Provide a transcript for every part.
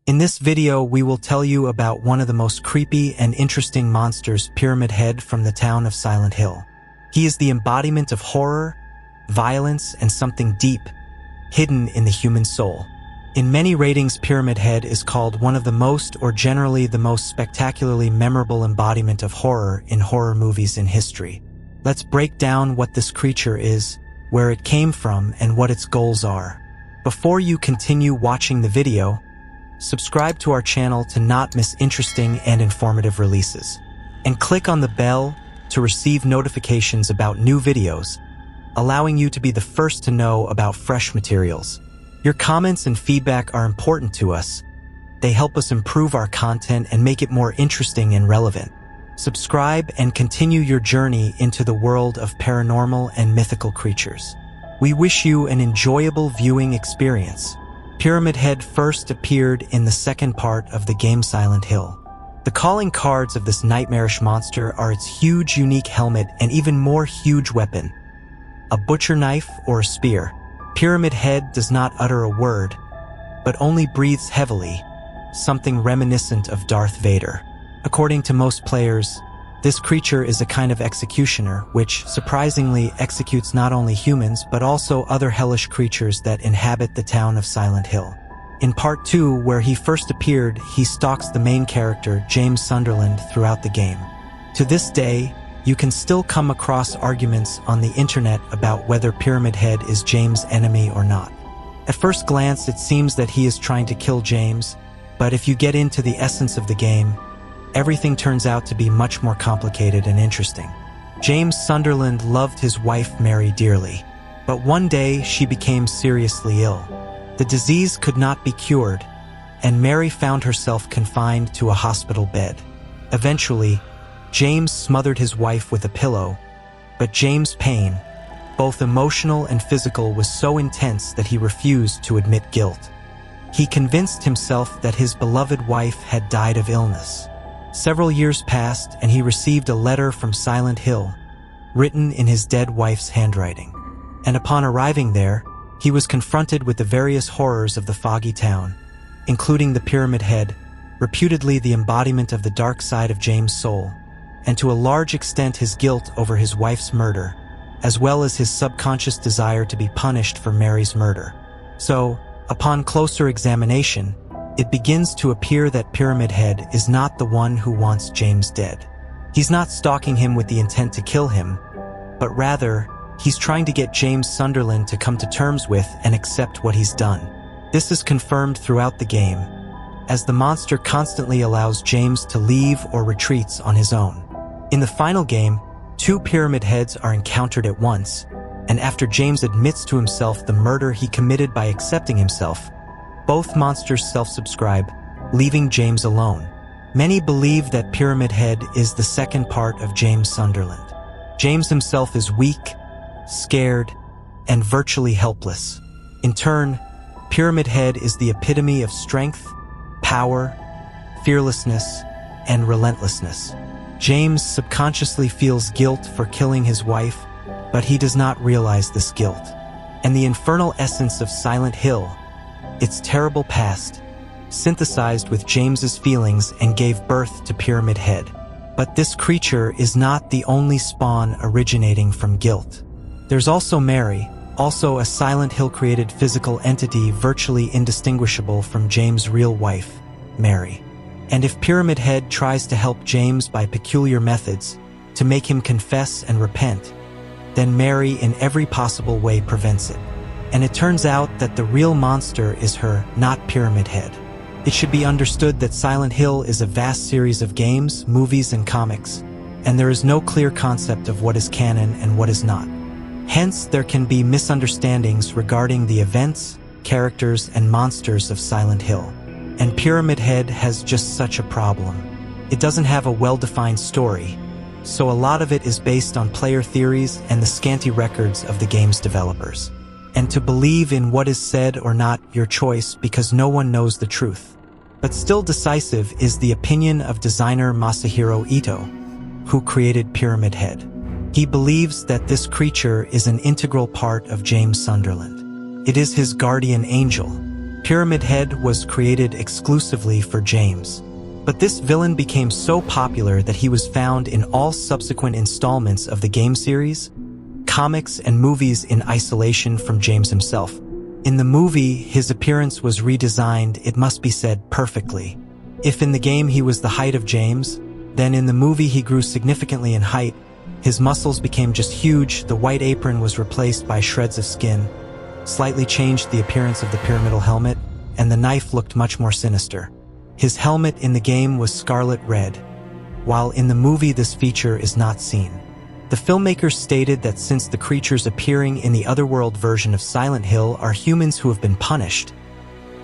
In this video, we will tell you about one of the most creepy and interesting monsters, Pyramid Head from the town of Silent Hill. He is the embodiment of horror, violence, and something deep, hidden in the human soul. In many ratings, Pyramid Head is called one of the most, or generally the most spectacularly memorable embodiment of horror in horror movies in history. Let's break down what this creature is, where it came from, and what its goals are. Before you continue watching the video, subscribe to our channel to not miss interesting and informative releases. And click on the bell to receive notifications about new videos, allowing you to be the first to know about fresh materials. Your comments and feedback are important to us. They help us improve our content and make it more interesting and relevant. Subscribe and continue your journey into the world of paranormal and mythical creatures. We wish you an enjoyable viewing experience. Pyramid Head first appeared in the second part of the game Silent Hill. The calling cards of this nightmarish monster are its huge, unique helmet and even more huge weapon, a butcher knife or a spear. Pyramid Head does not utter a word, but only breathes heavily, something reminiscent of Darth Vader. According to most players, this creature is a kind of executioner, which surprisingly executes not only humans but also other hellish creatures that inhabit the town of Silent Hill. In Part 2, where he first appeared, he stalks the main character, James Sunderland, throughout the game. To this day, you can still come across arguments on the internet about whether Pyramid Head is James' enemy or not. At first glance, it seems that he is trying to kill James, but if you get into the essence of the game, everything turns out to be much more complicated and interesting. James Sunderland loved his wife Mary dearly, but one day she became seriously ill. The disease could not be cured, and Mary found herself confined to a hospital bed. Eventually, James smothered his wife with a pillow, but James' pain, both emotional and physical, was so intense that he refused to admit guilt. He convinced himself that his beloved wife had died of illness. Several years passed, and he received a letter from Silent Hill, written in his dead wife's handwriting. And upon arriving there, he was confronted with the various horrors of the foggy town, including the Pyramid Head, reputedly the embodiment of the dark side of James' soul, and to a large extent his guilt over his wife's murder, as well as his subconscious desire to be punished for Mary's murder. So, upon closer examination, it begins to appear that Pyramid Head is not the one who wants James dead. He's not stalking him with the intent to kill him, but rather, he's trying to get James Sunderland to come to terms with and accept what he's done. This is confirmed throughout the game, as the monster constantly allows James to leave or retreats on his own. In the final game, two Pyramid Heads are encountered at once, and after James admits to himself the murder he committed by accepting himself, both monsters self-subscribe, leaving James alone. Many believe that Pyramid Head is the second part of James Sunderland. James himself is weak, scared, and virtually helpless. In turn, Pyramid Head is the epitome of strength, power, fearlessness, and relentlessness. James subconsciously feels guilt for killing his wife, but he does not realize this guilt. And the infernal essence of Silent Hill, its terrible past, synthesized with James's feelings and gave birth to Pyramid Head. But this creature is not the only spawn originating from guilt. There's also Mary, also a Silent Hill-created physical entity virtually indistinguishable from James' real wife, Mary. And if Pyramid Head tries to help James by peculiar methods to make him confess and repent, then Mary in every possible way prevents it. And it turns out that the real monster is her, not Pyramid Head. It should be understood that Silent Hill is a vast series of games, movies, and comics, and there is no clear concept of what is canon and what is not. Hence, there can be misunderstandings regarding the events, characters, and monsters of Silent Hill. And Pyramid Head has just such a problem. It doesn't have a well-defined story, so a lot of it is based on player theories and the scanty records of the game's developers. And to believe in what is said or not, your choice, because no one knows the truth. But still decisive is the opinion of designer Masahiro Ito, who created Pyramid Head. He believes that this creature is an integral part of James Sunderland. It is his guardian angel. Pyramid Head was created exclusively for James. But this villain became so popular that he was found in all subsequent installments of the game series, comics, and movies in isolation from James himself. In the movie, his appearance was redesigned, it must be said, perfectly. If in the game he was the height of James, then in the movie he grew significantly in height. His muscles became just huge, the white apron was replaced by shreds of skin, slightly changed the appearance of the pyramidal helmet, and the knife looked much more sinister. His helmet in the game was scarlet red, while in the movie this feature is not seen. The filmmakers stated that since the creatures appearing in the otherworld version of Silent Hill are humans who have been punished,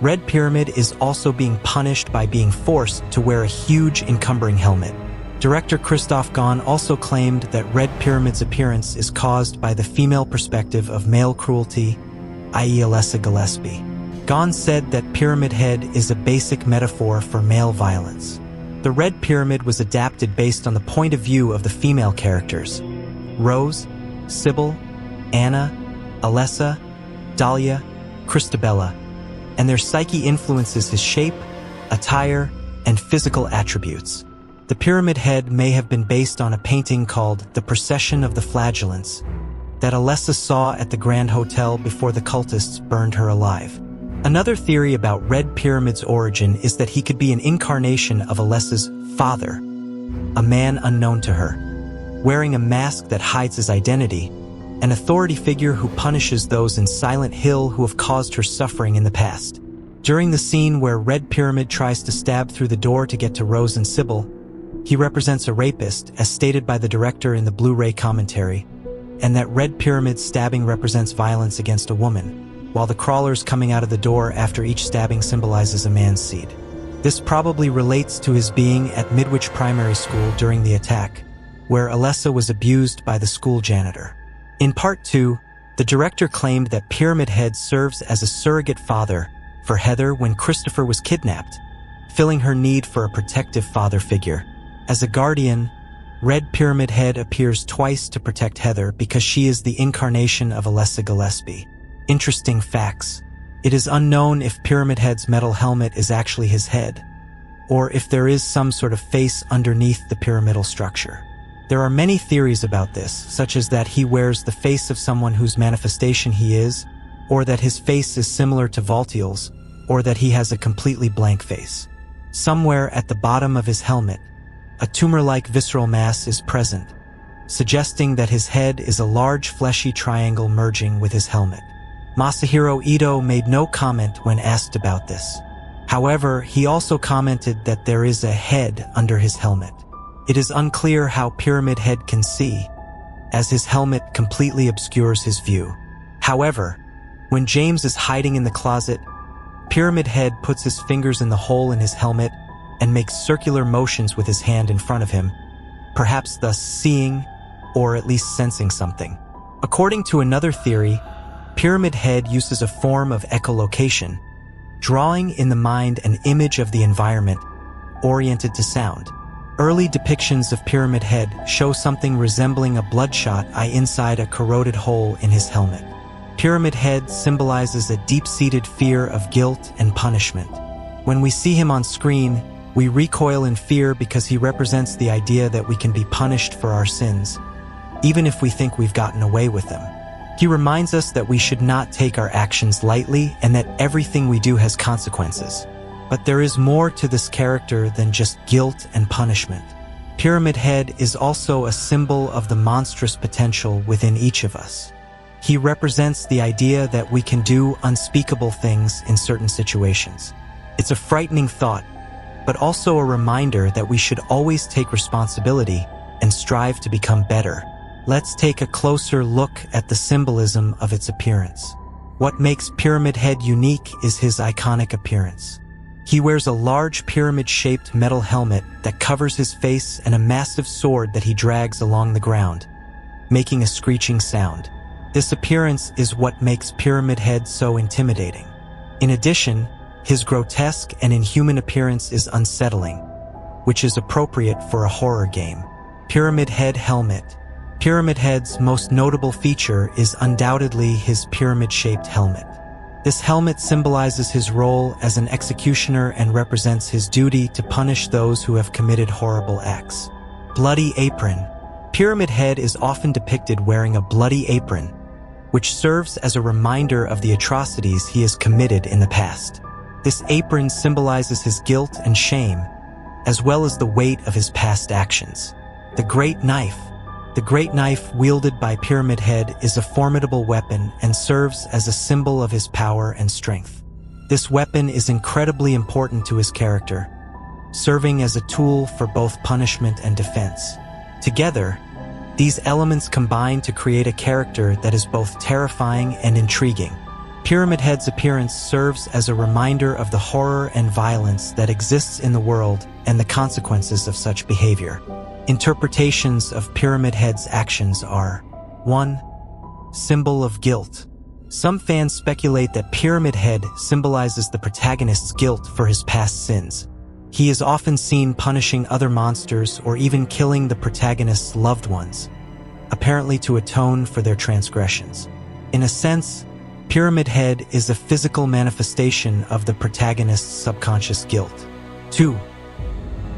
Red Pyramid is also being punished by being forced to wear a huge encumbering helmet. Director Christoph Gahn also claimed that Red Pyramid's appearance is caused by the female perspective of male cruelty, i.e. Alessa Gillespie. Gahn said that Pyramid Head is a basic metaphor for male violence. The Red Pyramid was adapted based on the point of view of the female characters: Rose, Sybil, Anna, Alessa, Dahlia, Christabella, and their psyche influences his shape, attire, and physical attributes. The Pyramid Head may have been based on a painting called The Procession of the Flagellants that Alessa saw at the Grand Hotel before the cultists burned her alive. Another theory about Red Pyramid's origin is that he could be an incarnation of Alessa's father, a man unknown to her, wearing a mask that hides his identity, an authority figure who punishes those in Silent Hill who have caused her suffering in the past. During the scene where Red Pyramid tries to stab through the door to get to Rose and Sybil, he represents a rapist, as stated by the director in the Blu-ray commentary, and that Red Pyramid stabbing represents violence against a woman, while the crawlers coming out of the door after each stabbing symbolizes a man's seed. This probably relates to his being at Midwich Primary School during the attack, where Alessa was abused by the school janitor. In Part 2, the director claimed that Pyramid Head serves as a surrogate father for Heather when Christopher was kidnapped, filling her need for a protective father figure. As a guardian, Red Pyramid Head appears twice to protect Heather because she is the incarnation of Alessa Gillespie. Interesting facts. It is unknown if Pyramid Head's metal helmet is actually his head, or if there is some sort of face underneath the pyramidal structure. There are many theories about this, such as that he wears the face of someone whose manifestation he is, or that his face is similar to Valtiel's, or that he has a completely blank face. Somewhere at the bottom of his helmet, a tumor-like visceral mass is present, suggesting that his head is a large fleshy triangle merging with his helmet. Masahiro Ito made no comment when asked about this. However, he also commented that there is a head under his helmet. It is unclear how Pyramid Head can see, as his helmet completely obscures his view. However, when James is hiding in the closet, Pyramid Head puts his fingers in the hole in his helmet and makes circular motions with his hand in front of him, perhaps thus seeing, or at least sensing something. According to another theory, Pyramid Head uses a form of echolocation, drawing in the mind an image of the environment, oriented to sound. Early depictions of Pyramid Head show something resembling a bloodshot eye inside a corroded hole in his helmet. Pyramid Head symbolizes a deep-seated fear of guilt and punishment. When we see him on screen, we recoil in fear because he represents the idea that we can be punished for our sins, even if we think we've gotten away with them. He reminds us that we should not take our actions lightly and that everything we do has consequences. But there is more to this character than just guilt and punishment. Pyramid Head is also a symbol of the monstrous potential within each of us. He represents the idea that we can do unspeakable things in certain situations. It's a frightening thought, but also a reminder that we should always take responsibility and strive to become better. Let's take a closer look at the symbolism of its appearance. What makes Pyramid Head unique is his iconic appearance. He wears a large pyramid-shaped metal helmet that covers his face and a massive sword that he drags along the ground, making a screeching sound. This appearance is what makes Pyramid Head so intimidating. In addition, his grotesque and inhuman appearance is unsettling, which is appropriate for a horror game. Pyramid Head helmet. Pyramid Head's most notable feature is undoubtedly his pyramid-shaped helmet. This helmet symbolizes his role as an executioner and represents his duty to punish those who have committed horrible acts. Bloody apron. Pyramid Head is often depicted wearing a bloody apron, which serves as a reminder of the atrocities he has committed in the past. This apron symbolizes his guilt and shame, as well as the weight of his past actions. The Great Knife. The Great Knife wielded by Pyramid Head is a formidable weapon and serves as a symbol of his power and strength. This weapon is incredibly important to his character, serving as a tool for both punishment and defense. Together, these elements combine to create a character that is both terrifying and intriguing. Pyramid Head's appearance serves as a reminder of the horror and violence that exists in the world and the consequences of such behavior. Interpretations of Pyramid Head's actions are: 1. Symbol of guilt. Some fans speculate that Pyramid Head symbolizes the protagonist's guilt for his past sins. He is often seen punishing other monsters or even killing the protagonist's loved ones, apparently to atone for their transgressions. In a sense, Pyramid Head is a physical manifestation of the protagonist's subconscious guilt. 2.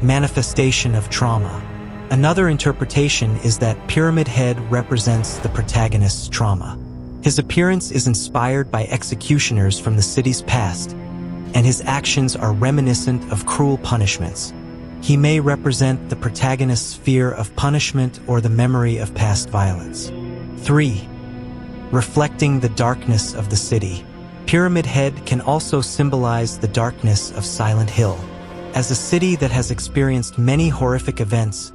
Manifestation of trauma. Another interpretation is that Pyramid Head represents the protagonist's trauma. His appearance is inspired by executioners from the city's past, and his actions are reminiscent of cruel punishments. He may represent the protagonist's fear of punishment or the memory of past violence. 3. Reflecting the darkness of the city. Pyramid Head can also symbolize the darkness of Silent Hill. As a city that has experienced many horrific events,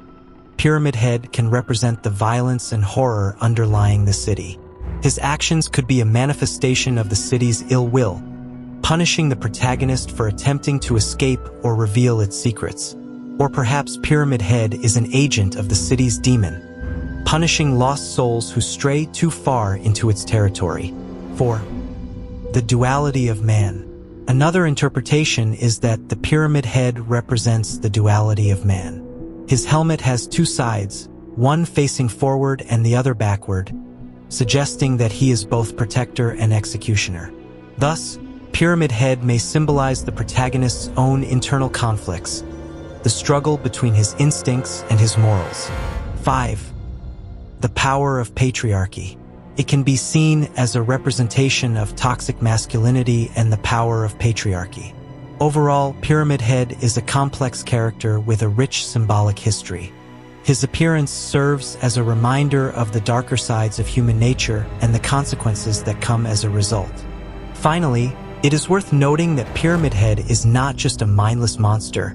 Pyramid Head can represent the violence and horror underlying the city. His actions could be a manifestation of the city's ill will, punishing the protagonist for attempting to escape or reveal its secrets. Or perhaps Pyramid Head is an agent of the city's demon, punishing lost souls who stray too far into its territory. 4. The duality of man. Another interpretation is that the Pyramid Head represents the duality of man. His helmet has two sides, one facing forward and the other backward, suggesting that he is both protector and executioner. Thus, Pyramid Head may symbolize the protagonist's own internal conflicts, the struggle between his instincts and his morals. 5. The power of patriarchy. It can be seen as a representation of toxic masculinity and the power of patriarchy. Overall, Pyramid Head is a complex character with a rich symbolic history. His appearance serves as a reminder of the darker sides of human nature and the consequences that come as a result. Finally, it is worth noting that Pyramid Head is not just a mindless monster,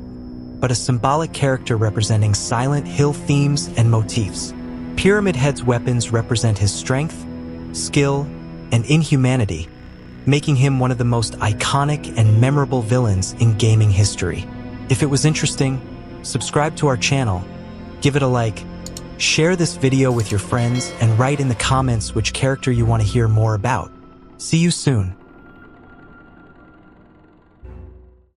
but a symbolic character representing Silent Hill themes and motifs. Pyramid Head's weapons represent his strength, skill, and inhumanity, making him one of the most iconic and memorable villains in gaming history. If it was interesting, subscribe to our channel, give it a like, share this video with your friends, and write in the comments which character you want to hear more about. See you soon.